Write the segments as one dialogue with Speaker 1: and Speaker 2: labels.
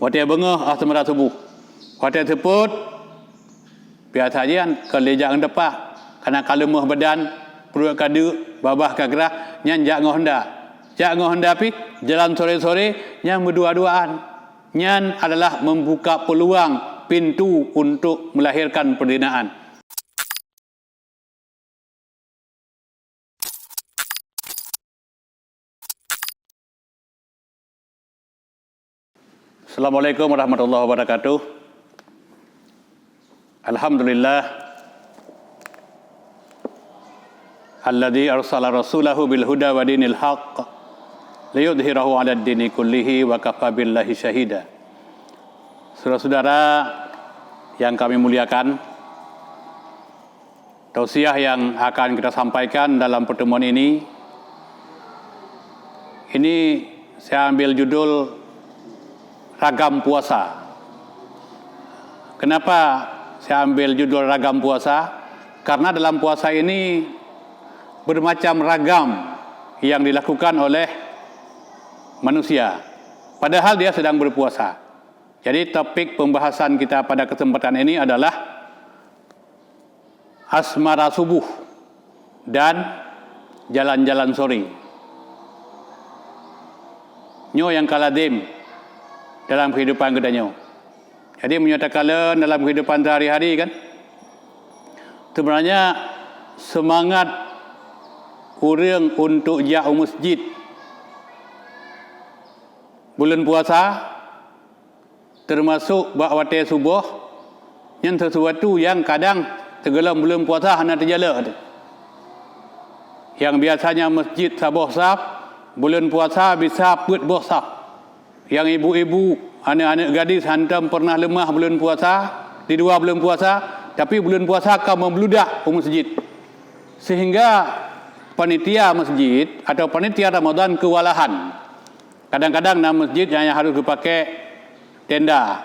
Speaker 1: Watia bengah asmara subuh. Watia seput biasa je kan kelejak depan karena kalemah badan perut kadu babah kagerah nyan jak ngoh hendak pi jalan sore-sore nyan berdua-duaan. Nyan adalah membuka peluang pintu untuk melahirkan perdinaan. Assalamualaikum warahmatullahi wabarakatuh. Alhamdulillah alladzi arsala rasulahu bil huda wa dinil haqq liyudhhirahu 'ala ad-dini kullihi wa kafa billahi syahida. Saudara-saudara yang kami muliakan, tausiah yang akan kita sampaikan dalam pertemuan ini saya ambil judul Ragam Puasa. Kenapa saya ambil judul Ragam Puasa? Karena dalam puasa ini bermacam ragam yang dilakukan oleh manusia, padahal dia sedang berpuasa. Jadi topik pembahasan kita pada kesempatan ini adalah asmara subuh dan jalan-jalan sore. Nyo yang kaladim dalam kehidupan kedanya. Jadi menyatakan dalam kehidupan sehari-hari kan, sebenarnya semangat orang untuk jauh masjid bulan puasa termasuk buat waktu subuh yang sesuatu yang kadang tenggelam bulan puasa hanya terjala. Yang biasanya masjid sabah saf, bulan puasa bisa put boh saf. Yang ibu-ibu, anak-anak gadis hantam pernah lemah bulan puasa, di 2 bulan puasa, tapi bulan puasa akan membludak ke masjid. Sehingga panitia masjid atau panitia Ramadan kewalahan. Kadang-kadang dalam masjid hanya harus dipakai tenda.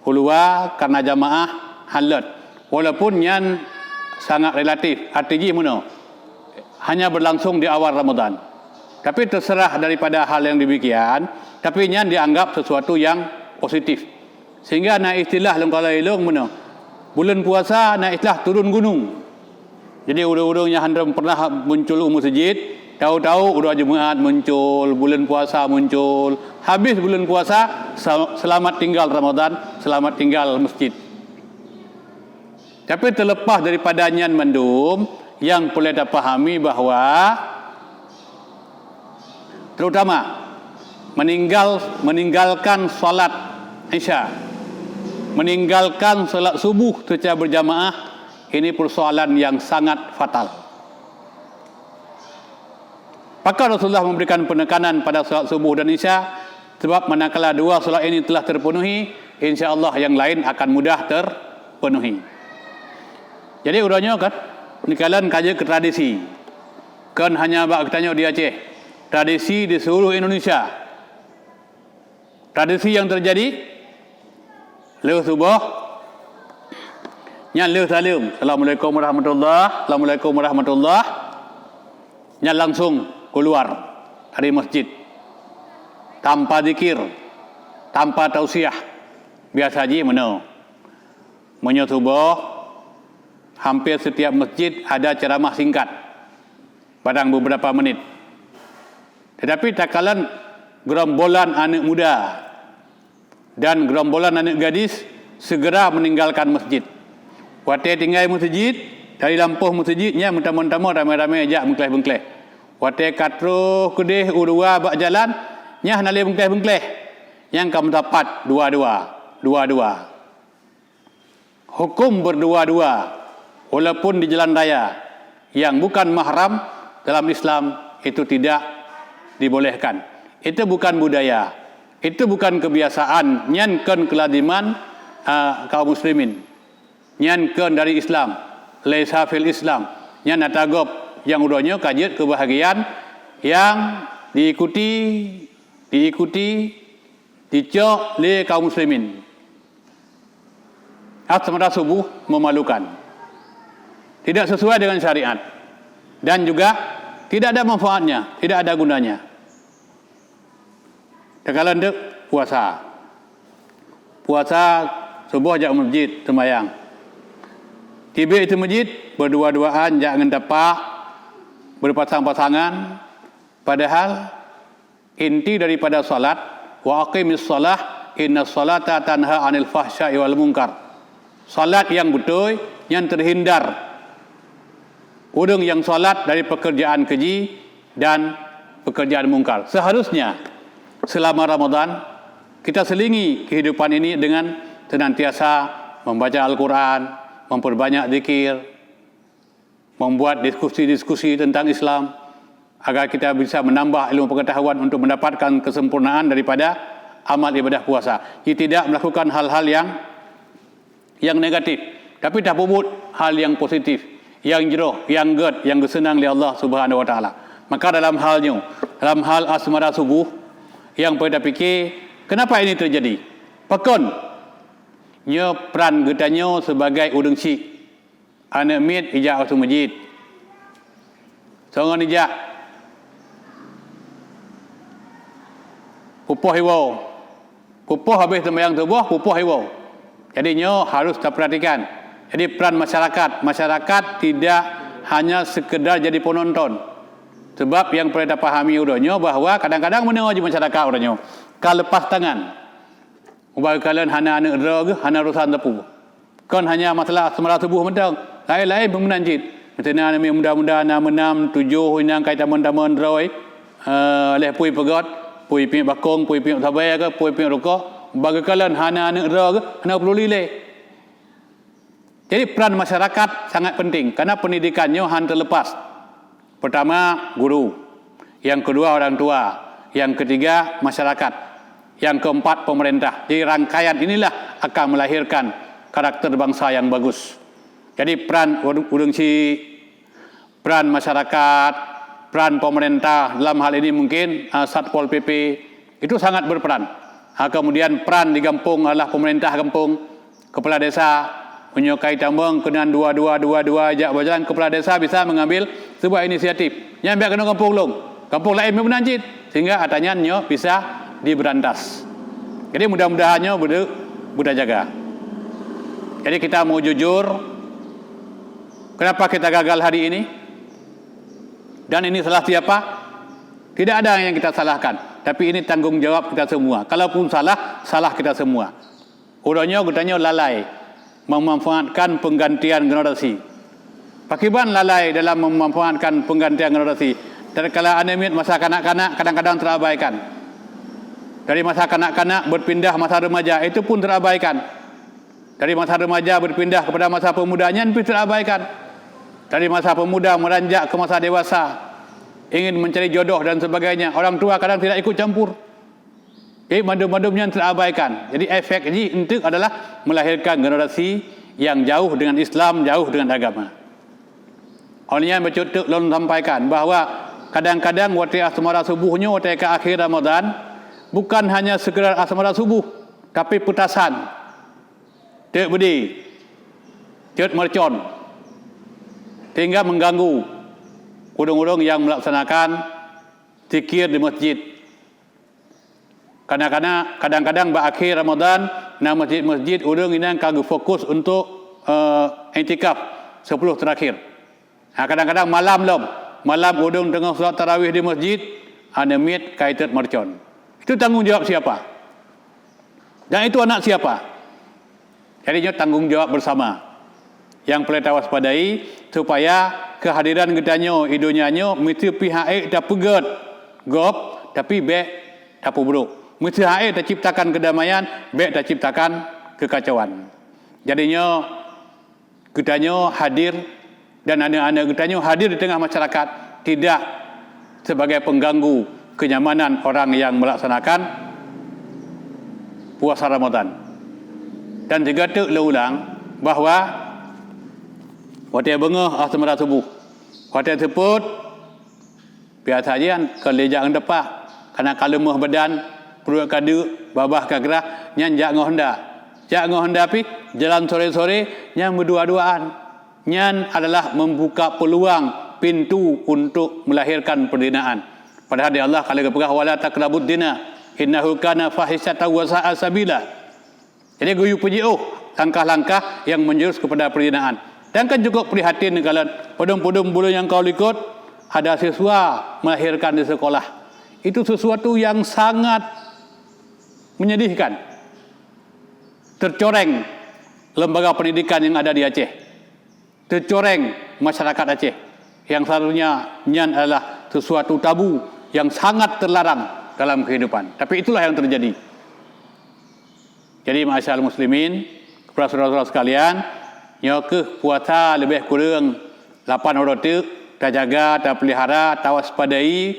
Speaker 1: Keluar karena jamaah halat. Walaupun yang sangat relatif, artinya mana? Hanya berlangsung di awal Ramadan. Tapi terserah daripada hal yang demikian, tapi nyan dianggap sesuatu yang positif. Sehingga nak istilah lengkala ilung mana? Bulan puasa nak istilah turun gunung. Jadi urang-urangnya handam pernah muncul masjid, tahu-tahu udah Jumaat muncul, bulan puasa muncul. Habis bulan puasa, selamat tinggal Ramadan, selamat tinggal masjid. Tapi terlepas daripada nyan mendum, yang boleh dipahami bahawa terutama meninggalkan salat Isya, meninggalkan salat subuh secara berjamaah, ini persoalan yang sangat fatal. Maka Rasulullah memberikan penekanan pada salat subuh dan Isya, sebab manakala 2 salat ini telah terpenuhi, insya-Allah yang lain akan mudah terpenuhi. Jadi urangnya kan, ni kalian kaji ke tradisi. Kan hanya bak tanya di Aceh. Tradisi di seluruh Indonesia. Tradisi yang terjadi leuh subuh nya leuh salam. Assalamualaikum warahmatullahi. Assalamualaikum warahmatullahi. Nya langsung keluar dari masjid. Tanpa zikir, tanpa tausiah. Biasa aja mana? Menyo subuh hampir setiap masjid ada ceramah singkat. Padang beberapa menit. Tetapi tak kalah gerombolan anak muda dan gerombolan anak gadis segera meninggalkan masjid. Waktu tinggal masjid, dari lampuh masjidnya mentama-tama ramai-ramai ajak bengkeleh-bengkeleh. Waktu katruh kedih urua bak jalan, nyah nalih bengkeleh-bengkeleh. Yang kamu dapat dua-dua. Hukum berdua-dua walaupun di jalan raya yang bukan mahram dalam Islam itu tidak dibolehkan. Itu bukan budaya, itu bukan kebiasaan, nyankan keladiman kaum muslimin, nyankan dari Islam, laisa fil Islam, nyan atagop yang udahnya kajian kebahagiaan yang diikuti dicok oleh kaum muslimin. Asmara subuh memalukan, tidak sesuai dengan syariat, dan juga tidak ada manfaatnya, tidak ada gunanya. Tekalan dek puasa. puasa subuh jak masjid sembahyang. Tiba itu masjid berdua-duaan jak dengan tapak berpasang-pasangan, padahal inti daripada salat wa aqimis salah inna salata tanha 'anil fahsya'i wal munkar. Salat yang betul yang terhindar orang yang salat dari pekerjaan keji dan pekerjaan mungkar. Seharusnya selama Ramadan kita selingi kehidupan ini dengan senantiasa membaca Al-Quran, memperbanyak zikir, membuat diskusi-diskusi tentang Islam agar kita bisa menambah ilmu pengetahuan untuk mendapatkan kesempurnaan daripada amal ibadah puasa. Kita tidak melakukan hal-hal yang negatif, tapi dah bubut hal yang positif, yang jeroh, yang ged, yang disenang oleh Allah Subhanahu wa taala. Maka dalam hal asmara subuh yang pada fikir, kenapa ini terjadi? Pakon nya peran getanyo sebagai udeng si anak mit ijak ke masjid. Songon ijak pupuh hiwau. Pupuh habis sembahyang subuh, pupuh hiwau. Jadi nyo harus diperhatikan. Jadi peran masyarakat tidak hanya sekedar jadi penonton. Sebab yang perlu kita pahami udahnya bahawa kadang-kadang menengok je masyarakat udahnya. Kalau lepas tangan. Ubah kalian hana anak drog, hana urusan tepu. Kan hanya masalah semara subuh mentang. Lain-lain bermenanjit. Macam ni muda-muda na menam tujuh yang kaitan teman-teman droi. Leh pui pegot, pui pi bakong, pui pi sabai ke, pui pi rokok. Bagi kalian hana anak drog, hana perlu lilai. Jadi peran masyarakat sangat penting karena pendidikannya han terlepas. Pertama guru, yang kedua orang tua, yang ketiga masyarakat, yang keempat pemerintah. Jadi rangkaian inilah akan melahirkan karakter bangsa yang bagus. Jadi peran peran masyarakat, peran pemerintah dalam hal ini mungkin Satpol PP itu sangat berperan. Kemudian peran di kampung adalah pemerintah kampung, kepala desa, menyukai tambang kenaan dua ajak berjalan. Kepala desa bisa mengambil sebuah inisiatif yang biar kena kampung long, kampung lain menanjit sehingga atanya nyo bisa diberantas. Jadi mudah-mudahannya budak jaga. Jadi kita mau jujur, kenapa kita gagal hari ini? Dan ini salah siapa? Tidak ada yang kita salahkan, tapi ini tanggung jawab kita semua. Kalaupun salah, salah kita semua. Udahnya gutanya lalai memanfaatkan penggantian generasi. Pakiban lalai dalam memanfaatkan penggantian generasi. Terkala anemit masa kanak-kanak kadang-kadang terabaikan. Dari masa kanak-kanak berpindah masa remaja itu pun terabaikan. Dari masa remaja berpindah kepada masa pemudanya pun terabaikan. Dari masa pemuda meranjak ke masa dewasa, ingin mencari jodoh dan sebagainya. Orang tua kadang tidak ikut campur. Jadi madum-madumnya terabaikan. Jadi efek ini itu adalah melahirkan generasi yang jauh dengan Islam, jauh dengan agama. Olehnya bercutuk lalu sampaikan bahawa kadang-kadang waktu asmara subuhnya waktu ke akhir Ramadan bukan hanya sekedar asmara subuh, tapi petasan, tek bedi, tek mercon, sehingga mengganggu urung-urung yang melaksanakan zikir di masjid. Kadang-kadang berakhir Ramadan, na masjid-masjid urung ini kagak fokus untuk i'tikaf 10 terakhir. Kadang-kadang malam urung tengah solat tarawih di masjid, anemit kaitat mercon. Itu tanggung jawab siapa? Dan itu anak siapa? Jadinya tanggung jawab bersama. Yang perlu kita waspadai supaya kehadiran getanyo, idonyanyo mesti pihak tak pegat gop tapi be tak buruk. Mesti hak tak ciptakan kedamaian, be tak ciptakan kekacauan. Jadinya getanyo hadir dan anak-anak getanyo hadir di tengah masyarakat tidak sebagai pengganggu kenyamanan orang yang melaksanakan puasa Ramadan. Dan juga ulang bahawa waktu bengah asmara subuh, waktu sebut biasa aja kan kelejak ang depak karena kalau mah badan perut kadu babah kagrah nyan jak ngohonda pi jalan sore-sore nyan berdua-duaan nyan adalah membuka peluang pintu untuk melahirkan perdinaan. Padahal di Allah kalau kepegah wala taqrabud dina innahu kana fahisyatan wa sa'a sabila. Jadi guyu PJO, langkah-langkah yang menjurus kepada perzinahan. Dan kan juga prihatin kalau podong-podong bulu yang kau ikut, ada siswa melahirkan di sekolah. Itu sesuatu yang sangat menyedihkan. Tercoreng lembaga pendidikan yang ada di Aceh. Tercoreng masyarakat Aceh. Yang seharusnya nyan adalah sesuatu tabu yang sangat terlarang dalam kehidupan. Tapi itulah yang terjadi. Jadi ma'asyiral muslimin, kepada saudara-saudara sekalian, nyokeh puasa lebih kurang 8 orang tu, tak jaga, tak pelihara, tak waspadai,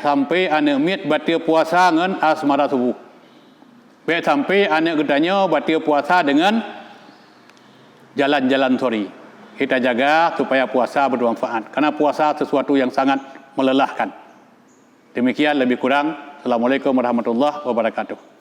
Speaker 1: sampai anak mit batil puasa dengan asmara subuh. Sampai anak gedanya batil puasa dengan jalan-jalan sore. Kita jaga supaya puasa bermanfaat. Karena puasa sesuatu yang sangat melelahkan. Demikian lebih kurang. Assalamualaikum warahmatullahi wabarakatuh.